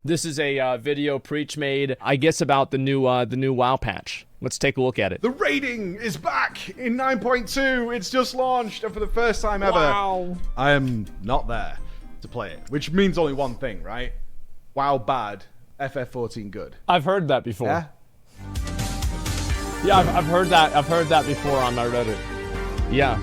This is a video Preach made, I guess, about the new WoW patch. Let's take a look at it. The rating is back in 9.2. It's just launched, and for the first time ever, Wow. I am not there to play it. Which means only one thing, right? WoW bad, FF14 good. I've heard that before. Yeah? Yeah, I've heard that. I've heard that before on my Reddit. Yeah.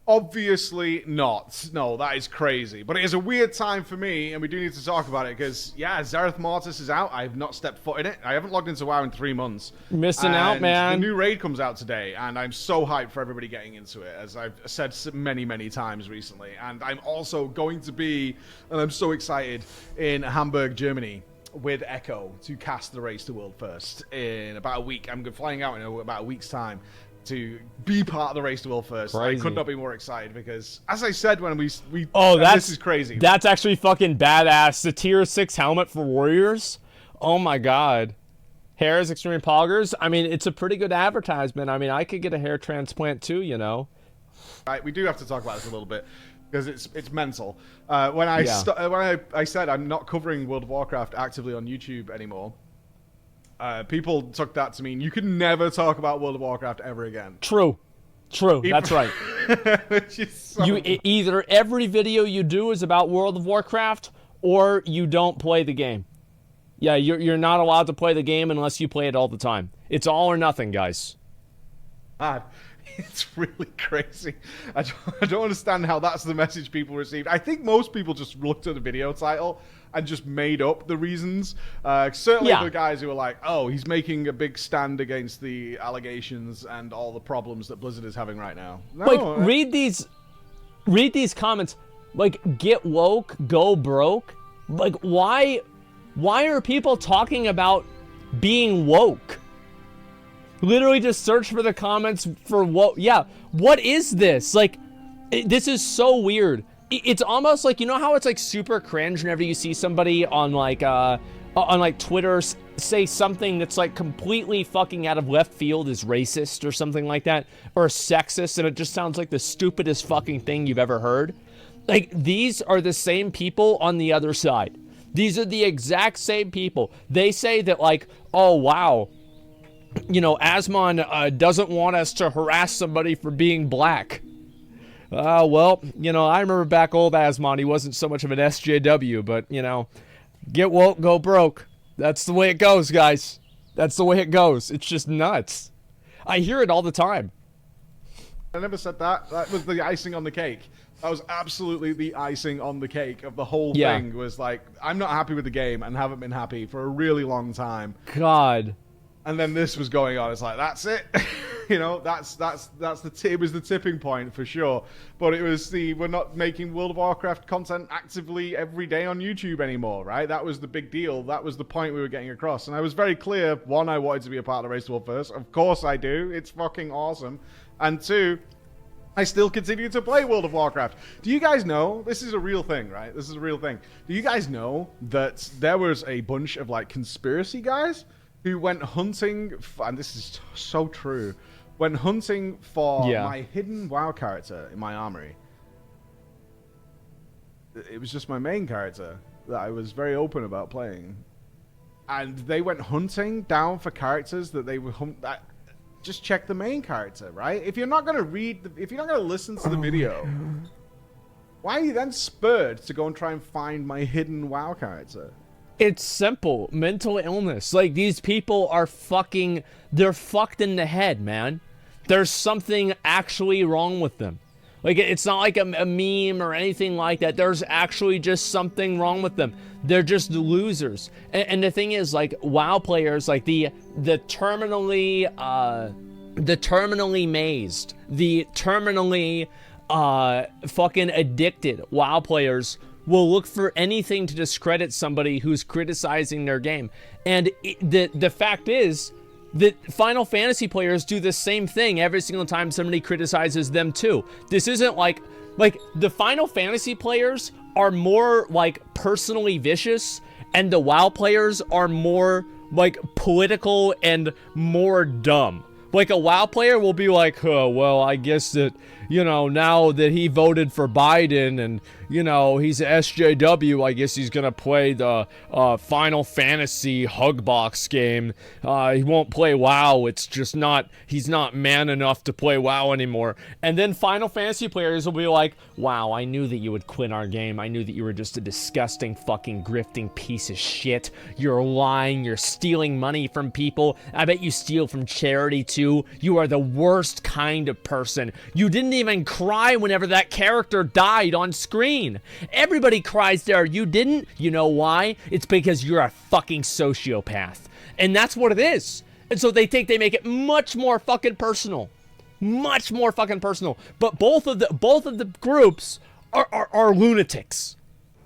Obviously not. No, that is crazy. But it is a weird time for me, and we do need to talk about it, because, yeah, Zareth Mortis is out. I have not stepped foot in it. I haven't logged into WoW in 3 months. Missing out, man. The new raid comes out today, and I'm so hyped for everybody getting into it, as I've said many, many times recently. And I'm also going to be, and I'm so excited, in Hamburg, Germany, with Echo to cast the Race to World First in about a week. I'm flying out in about a week's time to be part of the Race to World First. Crazy. I could not be more excited because, as I said when we this is crazy. That's actually fucking badass. The tier 6 helmet for warriors. Oh my god. Hairs, extreme poggers. I mean, it's a pretty good advertisement. I mean, I could get a hair transplant too, you know. Right, we do have to talk about this a little bit because it's mental. When I said I'm not covering World of Warcraft actively on YouTube anymore, people took that to mean you can never talk about World of Warcraft ever again. True. That's right. Which is so... Either every video you do is about World of Warcraft, or you don't play the game. Yeah, you're not allowed to play the game unless you play it all the time. It's all or nothing, guys. God, it's really crazy. I don't understand how that's the message people received. I think most people just looked at the video title and just made up the reasons. Certainly the guys who were like, oh, he's making a big stand against the allegations and all the problems that Blizzard is having right now. No, like, read these comments. Like, get woke, go broke. Like, why are people talking about being woke? Literally just search for the comments for what. Yeah, what is this? Like, this is so weird. It's almost like, you know how it's like super cringe whenever you see somebody on like Twitter say something that's like completely fucking out of left field is racist or something like that, or sexist, and it just sounds like the stupidest fucking thing you've ever heard. Like, these are the same people on the other side. These are the exact same people. They say that, like, oh wow, you know, Asmon doesn't want us to harass somebody for being black. Well, you know, I remember back old Asmon, he wasn't so much of an SJW, but, you know, get woke, go broke. That's the way it goes, guys. That's the way it goes. It's just nuts. I hear it all the time. I never said that. That was the icing on the cake. That was absolutely the icing on the cake of the whole thing. Was like, I'm not happy with the game and haven't been happy for a really long time. God. And then this was going on. It's like, that's it. You know, it was the tipping point for sure. But it was we're not making World of Warcraft content actively every day on YouTube anymore, right? That was the big deal. That was the point we were getting across. And I was very clear. One, I wanted to be a part of the Race to World First. Of course I do. It's fucking awesome. And two, I still continue to play World of Warcraft. Do you guys know, this is a real thing, right? This is a real thing. Do you guys know that there was a bunch of like conspiracy guys who went hunting, and this is so true, went hunting for my hidden WoW character in my armory. It was just my main character that I was very open about playing. And they went hunting down for characters that they would hunt. Just check the main character, right? If you're not going to if you're not going to listen to the video, why are you then spurred to go and try and find my hidden WoW character? It's simple. Mental illness. Like, these people are they're fucked in the head, man. There's something actually wrong with them. Like, it's not like a meme or anything like that. There's actually just something wrong with them. They're just losers. And the thing is, like, WoW players, like the terminally mazed, the terminally fucking addicted WoW players will look for anything to discredit somebody who's criticizing their game. And the fact is that Final Fantasy players do the same thing every single time somebody criticizes them too. This isn't like the Final Fantasy players are more like personally vicious, and the WoW players are more like political and more dumb. Like, a WoW player will be like, oh, well, I guess that, you know, now that he voted for Biden and, you know, he's a SJW, I guess he's gonna play the Final Fantasy Hugbox game. He won't play WoW. It's just not, he's not man enough to play WoW anymore. And then Final Fantasy players will be like, wow, I knew that you would quit our game. I knew that you were just a disgusting fucking grifting piece of shit. You're lying. You're stealing money from people. I bet you steal from charity too. You are the worst kind of person. You didn't even cry whenever that character died on screen. Everybody cries there. You didn't? You know why? It's because you're a fucking sociopath. And that's what it is. And so they think they make it much more fucking personal. Much more fucking personal. But both of the groups are lunatics.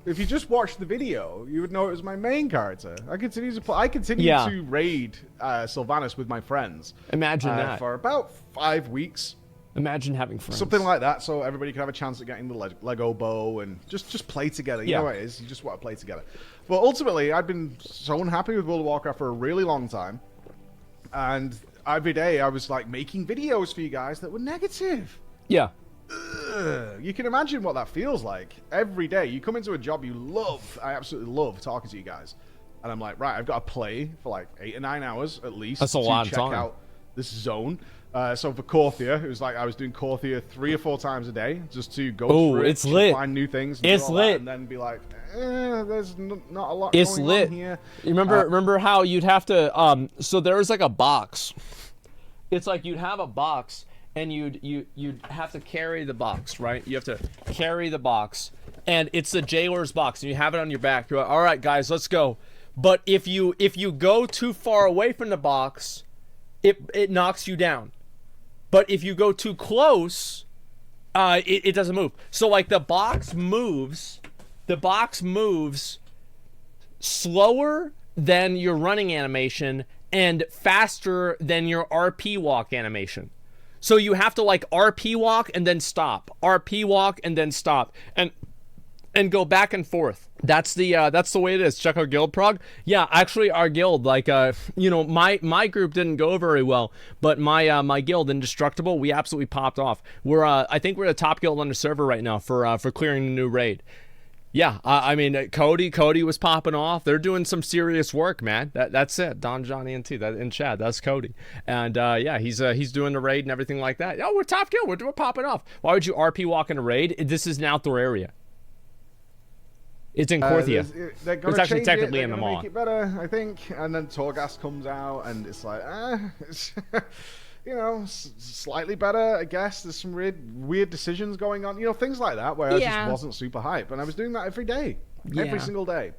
If you just watched the video, you would know it was my main character. I continue to play. I continue to raid Sylvanas with my friends. Imagine that for about 5 weeks. Imagine having friends. Something like that, so everybody can have a chance at getting the Lego bow and just play together. You know what it is? You just want to play together. But ultimately, I've been so unhappy with World of Warcraft for a really long time, and every day I was like making videos for you guys that were negative. Yeah. You can imagine what that feels like. Every day you come into a job you love. I absolutely love talking to you guys, and I'm like, right, I've got to play for like 8 or 9 hours at least. That's a lot of time. Check out this zone. So for Korthia, it was like I was doing Korthia 3 or 4 times a day just to go through it's lit. find new things. And it's lit. And then be like, there's not a lot it's going lit. on here. You remember how you'd have to, so there was like a box. It's like you'd have a box and you'd have to carry the box, right? You have to carry the box and it's the jailer's box and you have it on your back. You're like, all right, guys, let's go. But if you go too far away from the box, it knocks you down. But if you go too close, it doesn't move. So like the box moves slower than your running animation and faster than your RP walk animation. So you have to like RP walk and then stop, RP walk and then stop, and go back and forth. That's the way it is. Check our guild prog. Yeah, actually our guild, like you know, my group didn't go very well, but my guild Indestructible, we absolutely popped off. We're I think we're the top guild on the server right now for clearing the new raid. Yeah, I mean Cody was popping off. They're doing some serious work, man. That's it. Don, Johnny, and T. That and Chad. That's Cody. And yeah, he's doing the raid and everything like that. Oh, we're top guild. We're popping off. Why would you RP walk in a raid? This is an outdoor area. It's in Korthia. It's actually technically in the mall. Make it better, I think. And then Torghast comes out, and it's like, it's, you know, slightly better, I guess. There's some weird decisions going on, you know, things like that, where I just wasn't super hype, and I was doing that every day, every single day.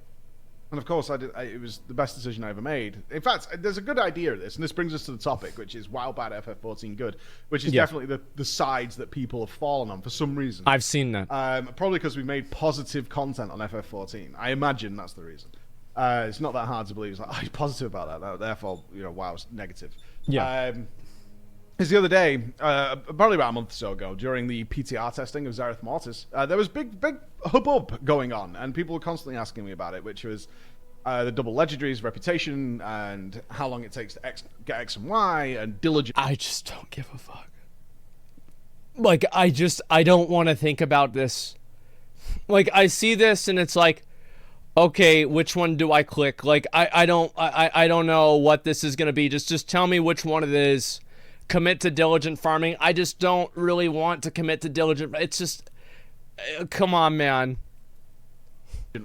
And of course, it was the best decision I ever made. In fact, there's a good idea of this, and this brings us to the topic, which is WoW bad, FF14 good, which is definitely the sides that people have fallen on for some reason. I've seen that. Probably because we made positive content on FF14. I imagine that's the reason. It's not that hard to believe. It's like, oh, you're positive about that. Therefore, you know, WoW's negative. Yeah. Because the other day, probably about a month or so ago, during the PTR testing of Zereth Mortis, there was big hubbub going on, and people were constantly asking me about it, which was the double legendaries, reputation, and how long it takes to get X and Y, and diligence. I just don't give a fuck. Like, I don't want to think about this. Like, I see this, and it's like, okay, which one do I click? Like, I don't know what this is going to be. Just tell me which one it is. Commit to diligent farming. I just don't really want to commit to diligent. It's just, come on, man.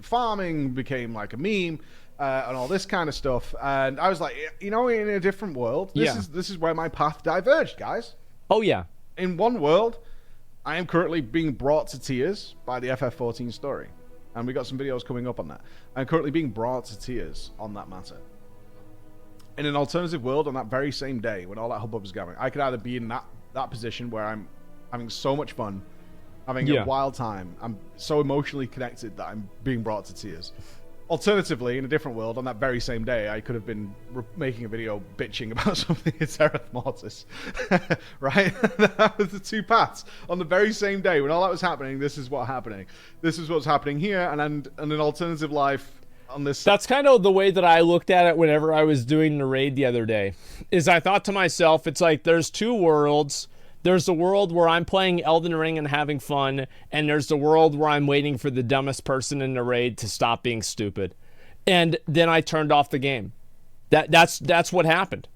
Farming became like a meme and all this kind of stuff, and I was like, you know, in a different world, this is where my path diverged, guys. Oh yeah. In one world, I am currently being brought to tears by the FF14 story, and we got some videos coming up on that. I'm currently being brought to tears on that matter. In an alternative world, on that very same day, when all that hubbub was going, I could either be in that position where I'm having so much fun, having a wild time, I'm so emotionally connected that I'm being brought to tears. Alternatively, in a different world, on that very same day, I could have been making a video bitching about something in Zereth Mortis. Right? That was the two paths. On the very same day, when all that was happening, this is what's happening. This is what's happening here, and an alternative life on this. That's kind of the way that I looked at it whenever I was doing the raid the other day. Is I thought to myself, it's like there's two worlds. There's the world where I'm playing Elden Ring and having fun, and there's the world where I'm waiting for the dumbest person in the raid to stop being stupid. And then I turned off the game. That's what happened.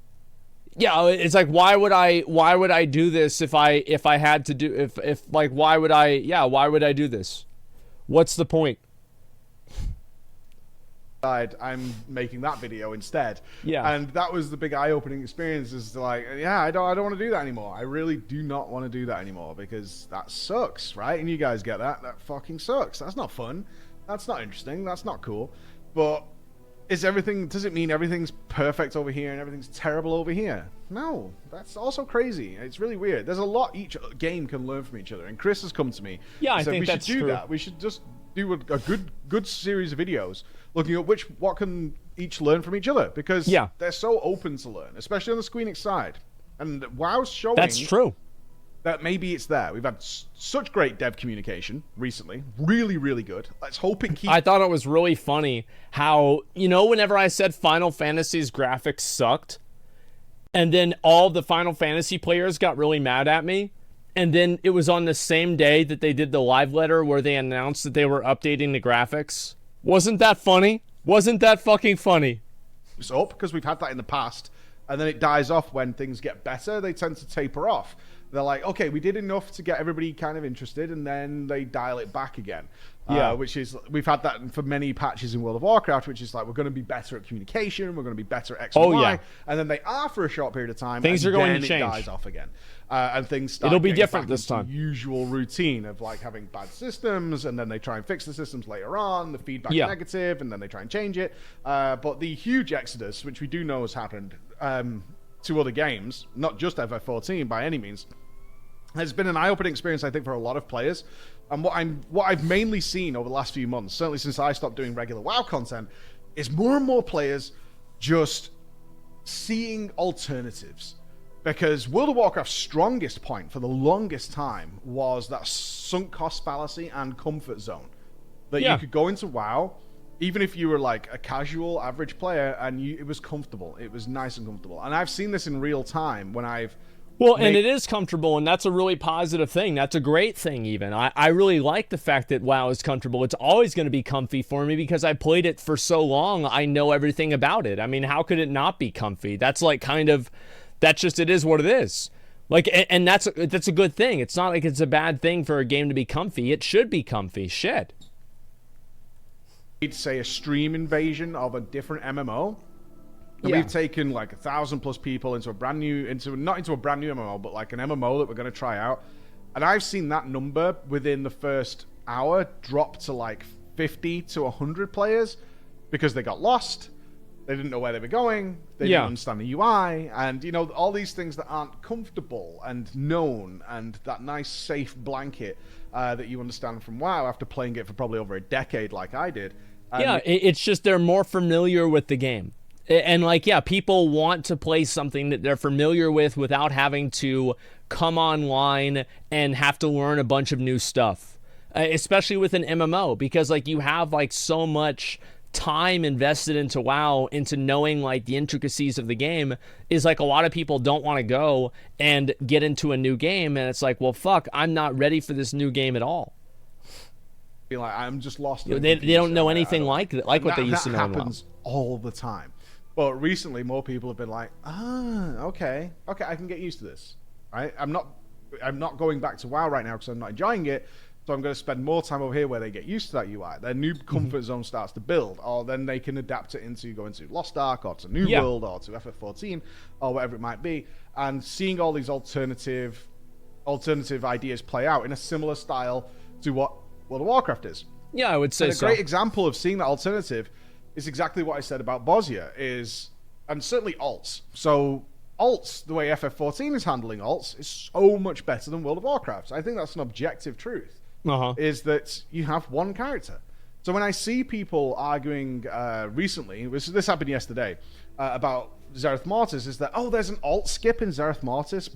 Yeah, it's like, why would I do this if I had to do, if like, why would I do this? What's the point? I'm making that video instead. Yeah. And that was the big eye-opening experience, is like, yeah, I don't want to do that anymore. I really do not want to do that anymore, because that sucks, right? And you guys get that. That fucking sucks. That's not fun. That's not interesting. That's not cool. But does it mean everything's perfect over here and everything's terrible over here? No, that's also crazy. It's really weird. There's a lot each game can learn from each other. And Chris has come to me. Yeah, I said, think that's true. We should do that. We should just do a good series of videos looking at what can each learn from each other, because they're so open to learn, especially on the Squeenix side. And WoW's showing that's true. That maybe it's there. We've had such great dev communication recently. Really, really good. Let's hope it keeps... I thought it was really funny how, whenever I said Final Fantasy's graphics sucked, and then all the Final Fantasy players got really mad at me, and then it was on the same day that they did the live letter where they announced that they were updating the graphics. Wasn't that funny? Wasn't that fucking funny? It's up, because we've had that in the past, and then it dies off when things get better. They tend to taper off. They're like, okay, we did enough to get everybody kind of interested, and then they dial it back again. Which is, we've had that for many patches in World of Warcraft, which is like, we're going to be better at communication, we're going to be better at X and Y, and then they are for a short period of time, things are going to change. It dies off again. And things start It'll be different this time. Usual routine of like having bad systems, and then they try and fix the systems later on, the feedback's negative, and then they try and change it. But the huge exodus, which we do know has happened to other games, not just FF14 by any means, has been an eye-opening experience, I think, for a lot of players. And what I've mainly seen over the last few months, certainly since I stopped doing regular WoW content, is more and more players just seeing alternatives. Because World of Warcraft's strongest point for the longest time was that sunk cost fallacy and comfort zone. That you could go into WoW, even if you were like a casual average player, and it was comfortable. It was nice and comfortable. And I've seen this in real time when I've... and it is comfortable, and that's a really positive thing. That's a great thing, even. I really like the fact that WoW is comfortable. It's always going to be comfy for me because I played it for so long. I know everything about it. I mean, how could it not be comfy? That's like kind of... That's just, it is what it is. Like, and that's a good thing. It's not like it's a bad thing for a game to be comfy. It should be comfy. Shit. I'd say a stream invasion of a different MMO. And we've taken like 1,000+ people into not into a brand new MMO, but like an MMO that we're going to try out. And I've seen that number within the first hour drop to like 50 to 100 players because they got lost. They didn't know where they were going. They didn't understand the UI. And, all these things that aren't comfortable and known, and that nice, safe blanket that you understand from WoW after playing it for probably over a decade like I did. It's just they're more familiar with the game. And, people want to play something that they're familiar with without having to come online and have to learn a bunch of new stuff. Especially with an MMO, because, you have, so much time invested into WoW, into knowing the intricacies of the game, is a lot of people don't want to go and get into a new game, and it's like, well, fuck, I'm not ready for this new game at all. I'm just lost. They don't know anything like what they used to know. That happens all the time. But recently, more people have been like, okay, I can get used to this. Right? I'm not going back to WoW right now because I'm not enjoying it. So I'm going to spend more time over here where they get used to that UI. Their new comfort zone starts to build, or then they can adapt it into going to Lost Ark, or to New World, or to FF14, or whatever it might be. And seeing all these alternative ideas play out in a similar style to what World of Warcraft is. Yeah, I would say so. A great example of seeing that alternative is exactly what I said about Bosnia, and certainly alts. So alts, the way FF14 is handling alts, is so much better than World of Warcraft. I think that's an objective truth. Is that you have one character. So when I see people arguing recently, this happened yesterday, about Zereth Mortis, is that, there's an alt skip in Zereth Mortis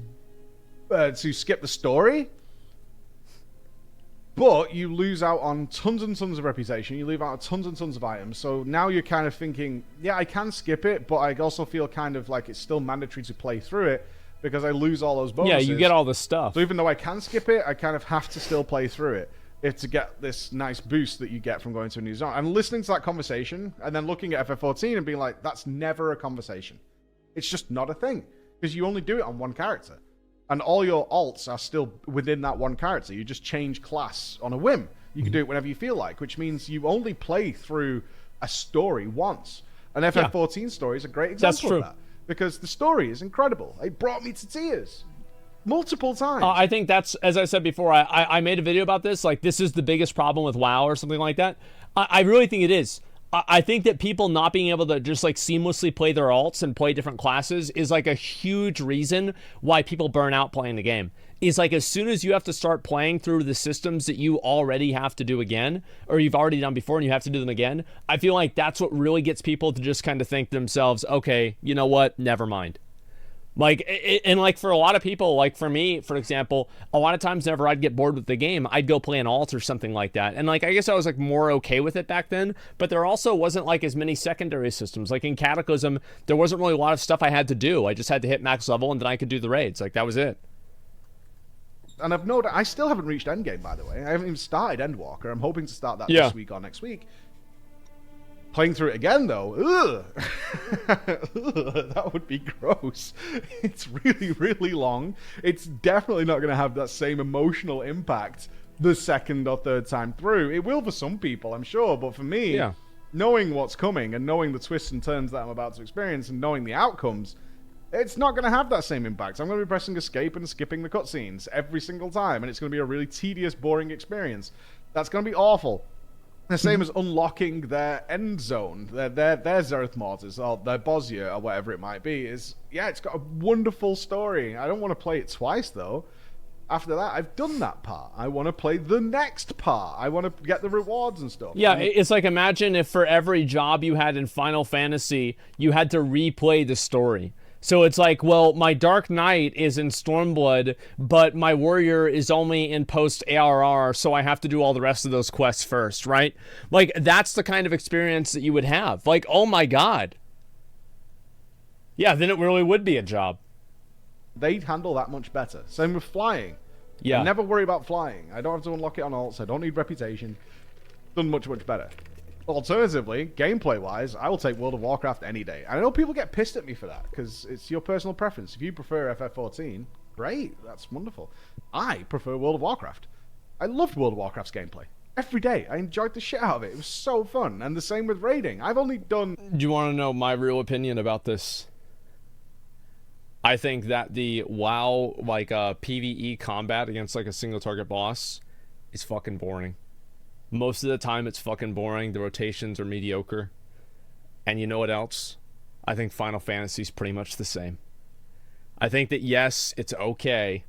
to skip the story, but you lose out on tons and tons of reputation, you leave out tons and tons of items, so now you're kind of thinking, I can skip it, but I also feel kind of like it's still mandatory to play through it, because I lose all those Yeah, bonuses. you get all the stuff. So even though I can skip it, I kind of have to still play through it if to get this nice boost that you get from going to a new zone. And listening to that conversation and then looking at FF14 and being like, that's never a conversation. It's just not a thing because you only do it on one character. And all your alts are still within that one character. You just change class on a whim. You can do it whenever you feel like, which means you only play through a story once. And FF14 story is a great example of that. Because the story is incredible. It brought me to tears. Multiple times. I think that's, as I said before, I made a video about this. Like, this is the biggest problem with WoW or something like that. I really think it is. I think that people not being able to just like seamlessly play their alts and play different classes is like a huge reason why people burn out playing the game. Is like as soon as you have to start playing through the systems that you already have to do again, or you've already done before and you have to do them again, I feel like that's what really gets people to just kind of think to themselves, okay, you know what, never mind. Like, and like for a lot of people, like for me, for example, a lot of times whenever I'd get bored with the game, I'd go play an alt or something like that. And like, I guess I was like more okay with it back then, but there also wasn't like as many secondary systems. Like in Cataclysm, there wasn't really a lot of stuff I had to do. I just had to hit max level and then I could do the raids. Like that was it. And I've noted, I still haven't reached endgame, by the way. I haven't even started Endwalker. I'm hoping to start that this week or next week. Playing through it again, though, ugh. That would be gross. It's really, really long. It's definitely not going to have that same emotional impact the second or third time through. It will for some people, I'm sure, but for me, knowing what's coming and knowing the twists and turns that I'm about to experience and knowing the outcomes, it's not going to have that same impact. I'm going to be pressing escape and skipping the cutscenes every single time, and it's going to be a really tedious, boring experience. That's going to be awful. The same as unlocking their end zone, their Zereth mortars, or their Bosnia, or whatever it might be, is, yeah, it's got a wonderful story. I don't want to play it twice, though. After that, I've done that part. I want to play the next part. I want to get the rewards and stuff. Yeah, it's like, imagine if for every job you had in Final Fantasy, you had to replay the story. So it's like, well, my Dark Knight is in Stormblood, but my Warrior is only in post-ARR, so I have to do all the rest of those quests first, right? Like, that's the kind of experience that you would have. Like, oh my god. Yeah, then it really would be a job. They'd handle that much better. Same with flying. Yeah. I never worry about flying. I don't have to unlock it on alts. I don't need reputation. Done much, much better. Alternatively, gameplay-wise, I will take World of Warcraft any day. I know people get pissed at me for that, because it's your personal preference. If you prefer FF14, great, that's wonderful. I prefer World of Warcraft. I loved World of Warcraft's gameplay. Every day, I enjoyed the shit out of it. It was so fun, and the same with raiding. I've only done... Do you want to know my real opinion about this? I think that the WoW, like, PvE combat against, like, a single-target boss is fucking boring. Most of the time, it's fucking boring. The rotations are mediocre. And you know what else? I think Final Fantasy's pretty much the same. I think that, yes, it's okay.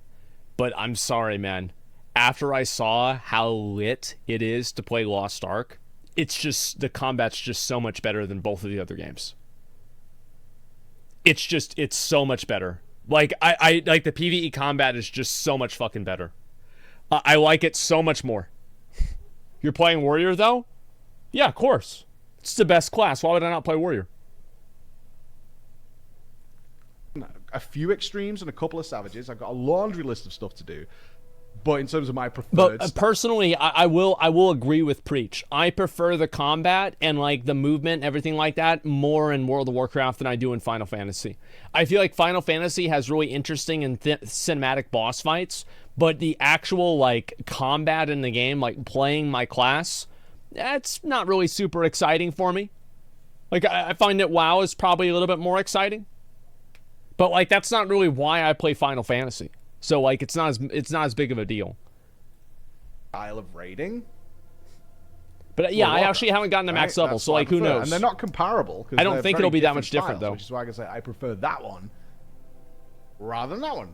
But I'm sorry, man. After I saw how lit it is to play Lost Ark, it's just... the combat's just so much better than both of the other games. It's just... it's so much better. Like, I like, the PvE combat is just so much fucking better. I like it so much more. You're playing Warrior, though? Yeah, of course. It's the best class. Why would I not play Warrior? A few extremes and a couple of savages. I've got a laundry list of stuff to do. But in terms of my preferred... But personally, I will agree with Preach. I prefer the combat and like the movement, everything like that, more in World of Warcraft than I do in Final Fantasy. I feel like Final Fantasy has really interesting and cinematic boss fights, but the actual like combat in the game, like playing my class, that's not really super exciting for me. Like I find that WoW is probably a little bit more exciting, but like that's not really why I play Final Fantasy. So like it's not as big of a deal. Style of raiding. But yeah, I actually haven't gotten to max level, so like who knows? And they're not comparable. I don't think it'll be that much different though. Which is why I can say I prefer that one rather than that one.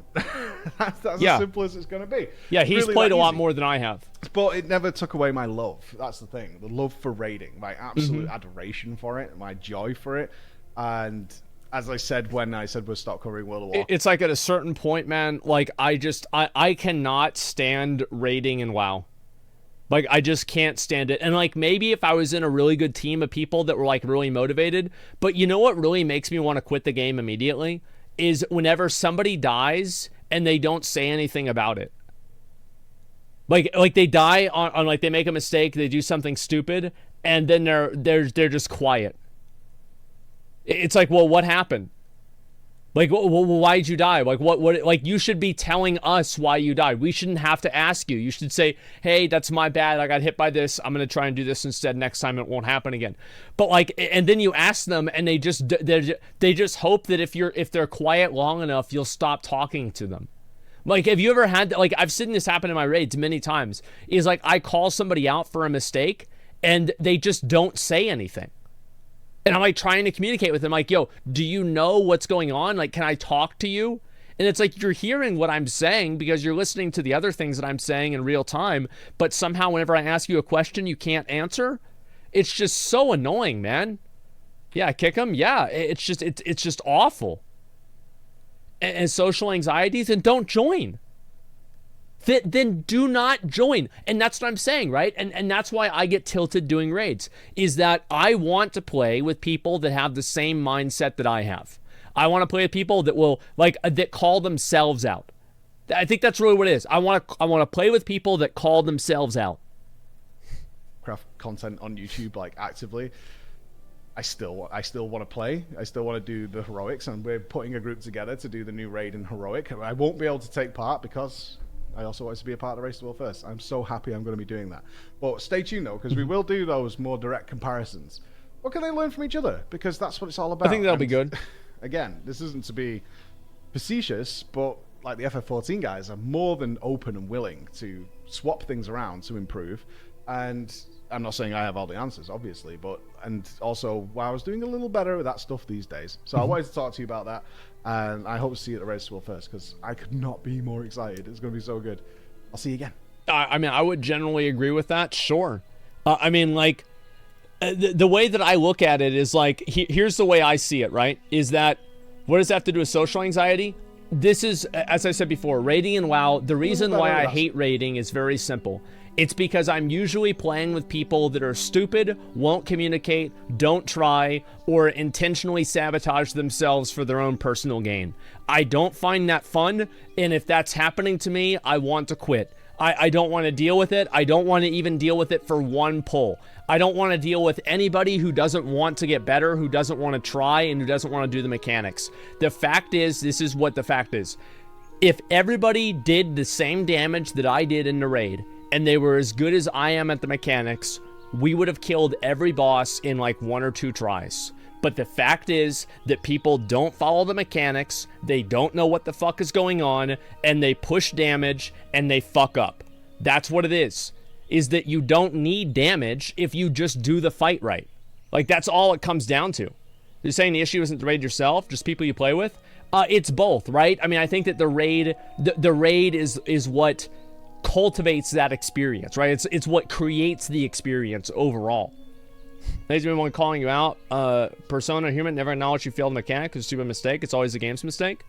that's as simple as it's going to be. Yeah, he's really played a lot more than I have. But it never took away my love. That's the thing. The love for raiding, my absolute adoration for it, my joy for it, and as I said when I said we'll stop covering World of Warcraft. It's like at a certain point, man, like I cannot stand raiding in WoW. Like I just can't stand it. And like maybe if I was in a really good team of people that were like really motivated, but you know what really makes me want to quit the game immediately is whenever somebody dies and they don't say anything about it. Like they die on like they make a mistake, they do something stupid, and then they're just quiet. It's like, well, what happened? Like, well, why'd you die? Like, what, like, you should be telling us why you died. We shouldn't have to ask you. You should say, hey, that's my bad. I got hit by this. I'm going to try and do this instead. Next time it won't happen again. But like, and then you ask them and they just hope that if they're quiet long enough, you'll stop talking to them. Like, have you ever had, like, I've seen this happen in my raids many times, is like, I call somebody out for a mistake and they just don't say anything. And I'm like trying to communicate with them, like, yo, do you know what's going on? Like, can I talk to you? And it's like, you're hearing what I'm saying because you're listening to the other things that I'm saying in real time. But somehow whenever I ask you a question, you can't answer. It's just so annoying, man. Yeah, kick them. Yeah, it's just awful. And social anxieties, and don't join. Then do not join. And that's what I'm saying, right? And that's why I get tilted doing raids, is that I want to play with people that have the same mindset that I have. I want to play with people that will, like, that call themselves out. I think that's really what it is. I want to play with people that call themselves out. Craft content on YouTube, like, actively. I still want to play. I still want to do the heroics, and we're putting a group together to do the new raid in heroic. I won't be able to take part because I also want to be a part of the Race to the World first. I'm so happy I'm going to be doing that. But stay tuned, though, because we will do those more direct comparisons. What can they learn from each other? Because that's what it's all about. I think that'll be good. Again, this isn't to be facetious, but like the FF14 guys are more than open and willing to swap things around to improve. And I'm not saying I have all the answers, obviously, and also WoW's doing a little better with that stuff these days. So I wanted to talk to you about that, and I hope to see you at the Race to the World first, because I could not be more excited. It's going to be so good. I'll see you again. I mean, I would generally agree with that, sure. I mean, like, the way that I look at it is like, here's the way I see it, right? Is that, what does that have to do with social anxiety? This is, as I said before, raiding in WoW, the reason why I hate raiding is very simple. It's because I'm usually playing with people that are stupid, won't communicate, don't try, or intentionally sabotage themselves for their own personal gain. I don't find that fun, and if that's happening to me, I want to quit. I don't want to deal with it. I don't want to even deal with it for one pull. I don't want to deal with anybody who doesn't want to get better, who doesn't want to try, and who doesn't want to do the mechanics. The fact is, this is what the fact is. If everybody did the same damage that I did in the raid, and they were as good as I am at the mechanics, we would have killed every boss in like 1 or 2 tries. But the fact is that people don't follow the mechanics, they don't know what the fuck is going on, and they push damage, and they fuck up. That's what it is that you don't need damage if you just do the fight right. Like, that's all it comes down to. You're saying the issue isn't the raid yourself, just people you play with? It's both, right? I mean, I think that the raid is what cultivates that experience, right? It's what creates the experience overall. Ladies and gentlemen, calling you out. Persona human never acknowledge you failed a mechanic. It's a stupid mistake. It's always the game's mistake.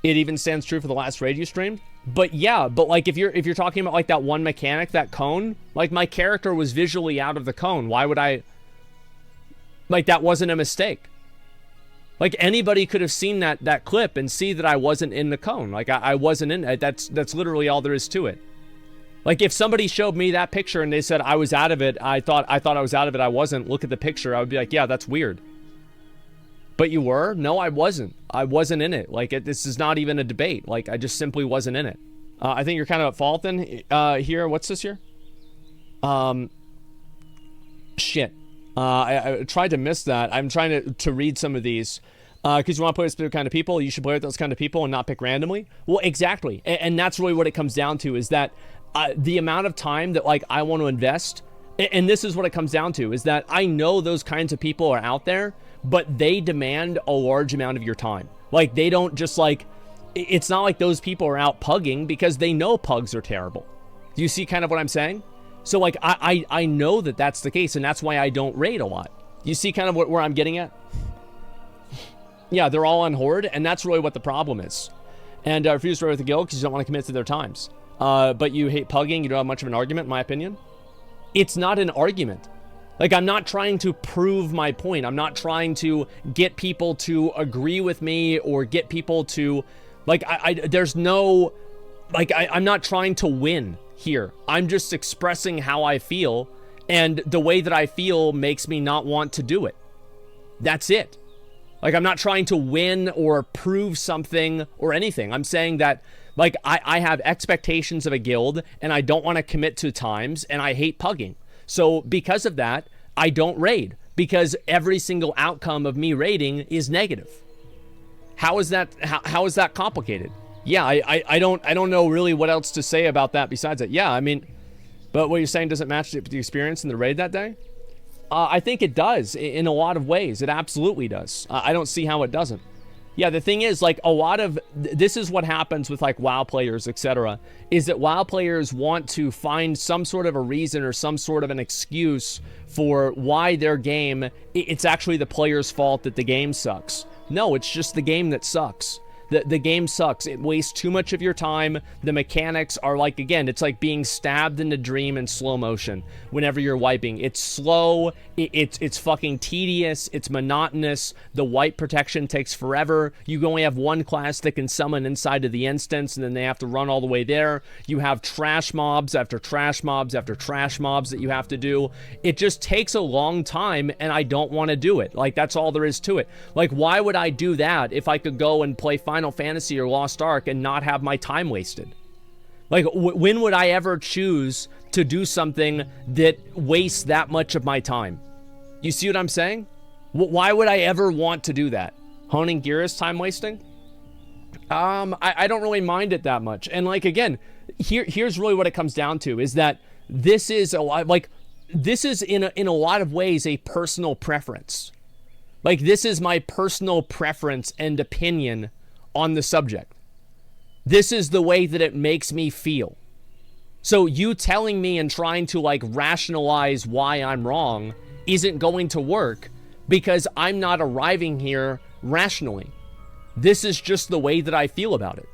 It even stands true for the last raid you streamed. But yeah, but like if you're talking about like that one mechanic, that cone, like my character was visually out of the cone. Why would I? Like, that wasn't a mistake. Like, anybody could have seen that clip and see that I wasn't in the cone. Like, I wasn't in it. That's literally all there is to it. Like, if somebody showed me that picture and they said I was out of it, I thought I was out of it, I wasn't, look at the picture, I would be like, yeah, that's weird. But you were? No, I wasn't. I wasn't in it. Like, this is not even a debate. Like, I just simply wasn't in it. I think you're kind of at fault then here. What's this here? Shit. I tried to miss that. I'm trying to read some of these. Because you want to play with specific kind of people, you should play with those kind of people and not pick randomly. Well, exactly. And that's really what it comes down to, is that the amount of time that, like, I want to invest, and this is what it comes down to, is that I know those kinds of people are out there, but they demand a large amount of your time. Like, they don't just, like, it's not like those people are out pugging because they know pugs are terrible. Do you see kind of what I'm saying? So, like, I know that that's the case, and that's why I don't raid a lot. You see kind of where I'm getting at? Yeah, they're all on Horde, and that's really what the problem is. And refuse to raid with the guild because you don't want to commit to their times. But you hate pugging, you don't have much of an argument, in my opinion. It's not an argument. Like, I'm not trying to prove my point. I'm not trying to get people to agree with me or get people to, like, there's no, like, I'm not trying to win here. I'm just expressing how I feel, and the way that I feel makes me not want to do it. That's it. Like, I'm not trying to win or prove something or anything. I'm saying that, like, I have expectations of a guild, and I don't want to commit to times, and I hate pugging. So because of that, I don't raid, because every single outcome of me raiding is negative. How is that complicated? Yeah, I don't know really what else to say about that besides that. Yeah, I mean, but what you're saying doesn't match the experience in the raid that day? I think it does in a lot of ways. It absolutely does. I don't see how it doesn't. Yeah, the thing is, like, a lot of this is what happens with, like, WoW players, etc., is that WoW players want to find some sort of a reason or some sort of an excuse for why their game, it's actually the player's fault that the game sucks. No, it's just the game that sucks. The game sucks. It wastes too much of your time. The mechanics are like, again, it's like being stabbed in a dream in slow motion whenever you're wiping. It's slow. It's fucking tedious. It's monotonous. The wipe protection takes forever. You only have one class that can summon inside of the instance, and then they have to run all the way there. You have trash mobs after trash mobs after trash mobs that you have to do. It just takes a long time, and I don't want to do it. Like, that's all there is to it. Like, why would I do that if I could go and play Final Fantasy or Lost Ark and not have my time wasted? Like, when would I ever choose to do something that wastes that much of my time? You see what I'm saying? Why would I ever want to do that? Honing gear is time wasting? I don't really mind it that much. And, like, again, here's really what it comes down to, is that this is a lot, like, this is in a lot of ways a personal preference. Like, this is my personal preference and opinion on the subject. This is the way that it makes me feel. So you telling me and trying to, like, rationalize why I'm wrong isn't going to work, because I'm not arriving here rationally. This is just the way that I feel about it.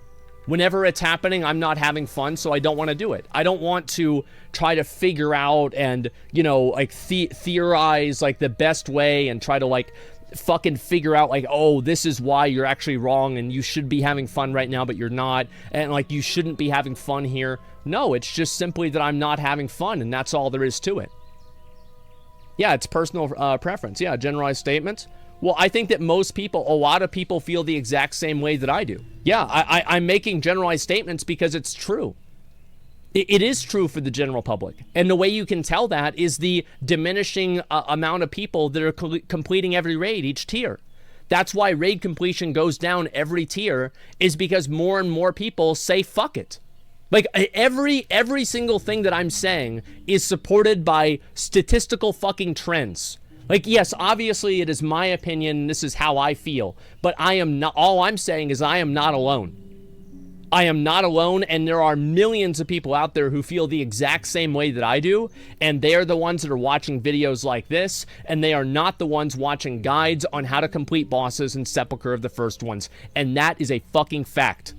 Whenever it's happening, I'm not having fun, so I don't want to do it. I don't want to try to figure out and, you know, like, theorize, like, the best way and try to, like, fucking figure out, like, oh, this is why you're actually wrong and you should be having fun right now, but you're not, and, like, you shouldn't be having fun here. No, it's just simply that I'm not having fun, and that's all there is to it. Yeah, it's personal preference. Yeah, generalized statements. Well, I think that most people, a lot of people, feel the exact same way that I do. Yeah, I'm making generalized statements because it's true. It is true for the general public. And the way you can tell that is the diminishing amount of people that are completing every raid, each tier. That's why raid completion goes down every tier, is because more and more people say fuck it. Like, every single thing that I'm saying is supported by statistical fucking trends. Like, yes, obviously it is my opinion, this is how I feel, but I am not, all I'm saying is I am not alone. I am not alone, and there are millions of people out there who feel the exact same way that I do, and they are the ones that are watching videos like this, and they are not the ones watching guides on how to complete bosses in Sepulcher of the first ones, and that is a fucking fact.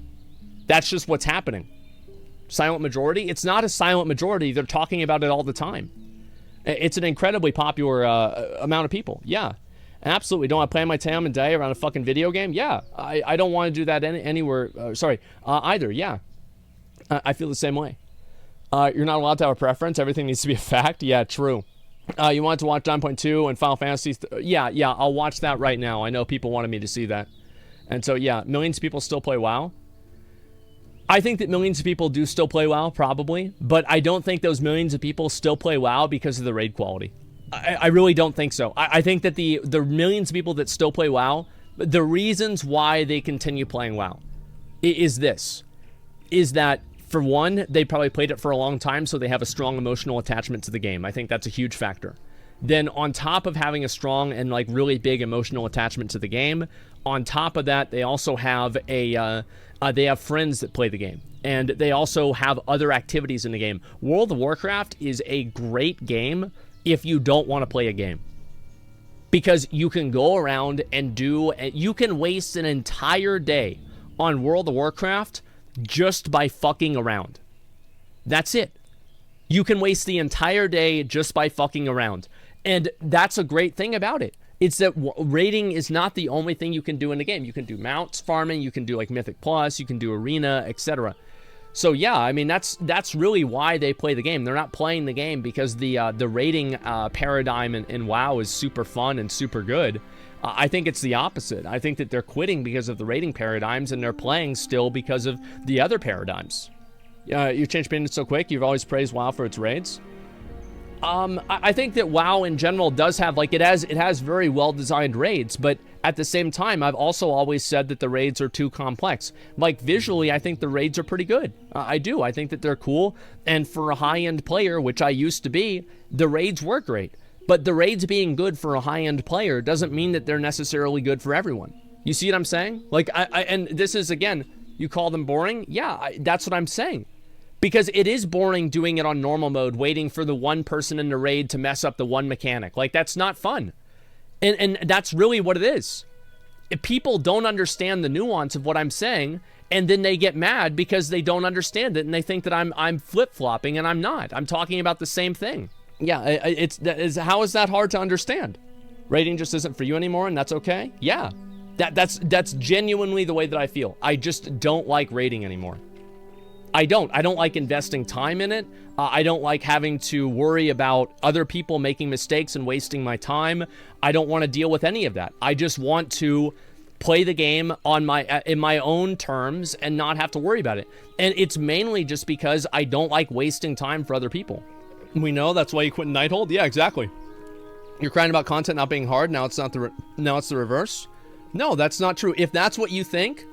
That's just what's happening. Silent majority? It's not a silent majority. They're talking about it all the time. It's an incredibly popular amount of people. Yeah, absolutely. Don't I plan my time and day around a fucking video game? Yeah, I don't want to do that anywhere. Either. Yeah, I feel the same way. You're not allowed to have a preference. Everything needs to be a fact. Yeah, true. You want to watch 9.2 and Final Fantasy? Yeah, I'll watch that right now. I know people wanted me to see that. And so, yeah, millions of people still play WoW. I think that millions of people do still play WoW, probably, but I don't think those millions of people still play WoW because of the raid quality. I really don't think so. I think that the millions of people that still play WoW, the reasons why they continue playing WoW is that, for one, they probably played it for a long time, so they have a strong emotional attachment to the game. I think that's a huge factor. Then on top of having a strong and, like, really big emotional attachment to the game, on top of that, they also have they have friends that play the game, and they also have other activities in the game. World of Warcraft is a great game if you don't want to play a game, because you can go around and you can waste an entire day on World of Warcraft just by fucking around. That's it. You can waste the entire day just by fucking around. And that's a great thing about it. It's that raiding is not the only thing you can do in the game. You can do mounts farming, you can do like Mythic Plus, you can do Arena, etc. So yeah, I mean, that's really why they play the game. They're not playing the game because the raiding paradigm in WoW is super fun and super good. I think it's the opposite. I think that they're quitting because of the raiding paradigms, and they're playing still because of the other paradigms. You changed opinions so quick. You've always praised WoW for its raids. I think that WoW in general does have, like, it has very well-designed raids, but at the same time, I've also always said that the raids are too complex. Like, visually, I think the raids are pretty good. I do. I think that they're cool, and for a high-end player, which I used to be, the raids were great. But the raids being good for a high-end player doesn't mean that they're necessarily good for everyone. You see what I'm saying? Like, and this is, again, you call them boring? Yeah, that's what I'm saying. Because it is boring doing it on normal mode, waiting for the one person in the raid to mess up the one mechanic. Like, that's not fun. And that's really what it is. If people don't understand the nuance of what I'm saying, and then they get mad because they don't understand it, and they think that I'm flip-flopping, and I'm not. I'm talking about the same thing. Yeah, how is that hard to understand? Raiding just isn't for you anymore, and that's okay? Yeah, that's genuinely the way that I feel. I just don't like raiding anymore. I don't like investing time in it. I don't like having to worry about other people making mistakes and wasting my time. I don't want to deal with any of that. I just want to play the game on in my own terms and not have to worry about it. And it's mainly just because I don't like wasting time for other people. We know that's why you quit Nighthold? Yeah, exactly. You're crying about content not being hard. Now it's the reverse. No, that's not true. If that's what you think,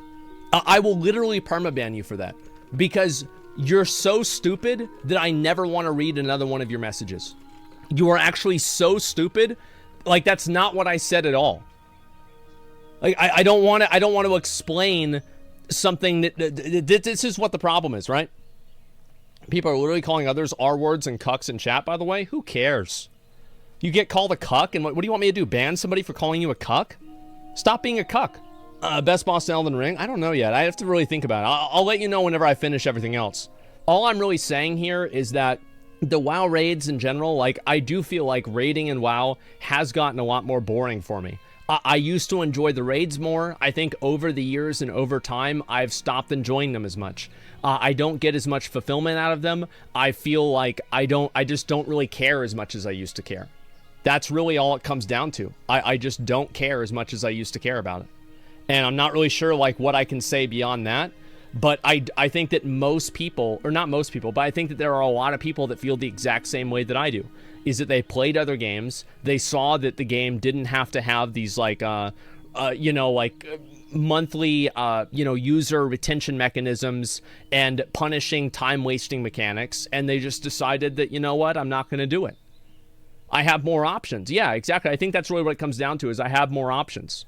I will literally permaban you for that. Because you're so stupid that I never want to read another one of your messages. You are actually so stupid. Like, that's not what I said at all. Like, I don't want to explain something that this is what the problem is, right? People are literally calling others R words and cucks in chat, by the way. Who cares? You get called a cuck, and what do you want me to do? Ban somebody for calling you a cuck? Stop being a cuck. Best boss in Elden Ring? I don't know yet. I have to really think about it. I'll let you know whenever I finish everything else. All I'm really saying here is that the WoW raids in general, like, I do feel like raiding in WoW has gotten a lot more boring for me. I used to enjoy the raids more. I think over the years and over time, I've stopped enjoying them as much. I don't get as much fulfillment out of them. I feel like I just don't really care as much as I used to care. That's really all it comes down to. I just don't care as much as I used to care about it. And I'm not really sure, like, what I can say beyond that. But I think that most people, or not most people, but I think that there are a lot of people that feel the exact same way that I do. Is that they played other games, they saw that the game didn't have to have these, like, monthly, user retention mechanisms and punishing time-wasting mechanics, and they just decided that, you know what, I'm not going to do it. I have more options. Yeah, exactly. I think that's really what it comes down to, is I have more options.